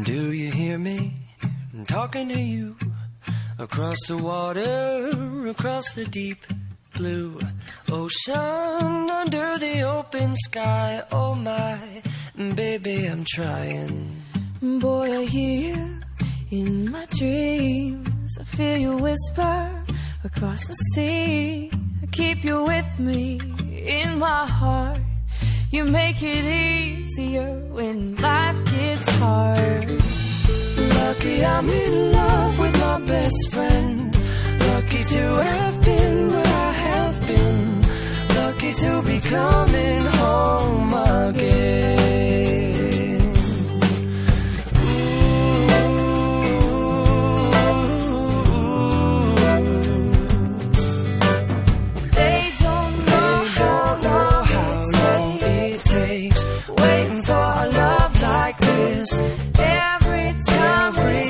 Do you hear me? I'm talking to you. Across the water, across the deep blue ocean, under the open sky. Oh my, baby, I'm trying. Boy, I hear you in my dreams. I feel you whisper across the sea. I keep you with me in my heart. You make it easier when life gets hard. Lucky I'm in love with my best friend. Lucky to have been where I have been. Lucky to be coming home again. They don't know how long it takes waiting for a love like this. Every time we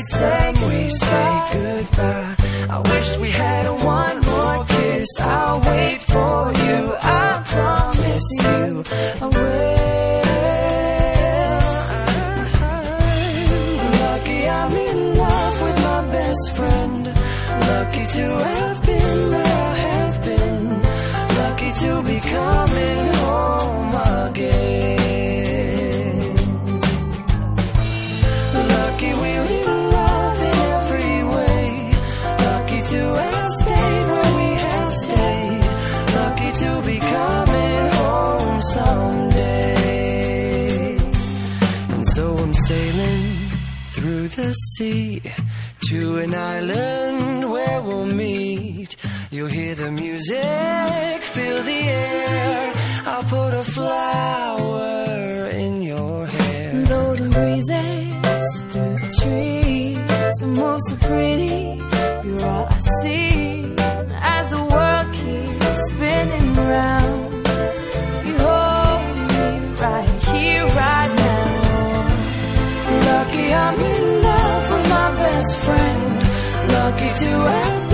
say goodbye, I wish we had one more kiss. I'll wait for you, I promise you I will. Lucky I'm in love with my best friend. Lucky to have been where I have been. Lucky to be coming home again. Lucky we're in love in every way. Lucky to have stayed where we have stayed. Lucky to be coming home someday. And so I'm sailing through the sea to an island where we'll meet. You'll hear the music, feel the air. I'll put a flower in your hair. golden breezes through the trees move so pretty. You're all I see as the world keeps spinning round. You hold me right here, right now. Lucky I'm in love with my best friend. Lucky to have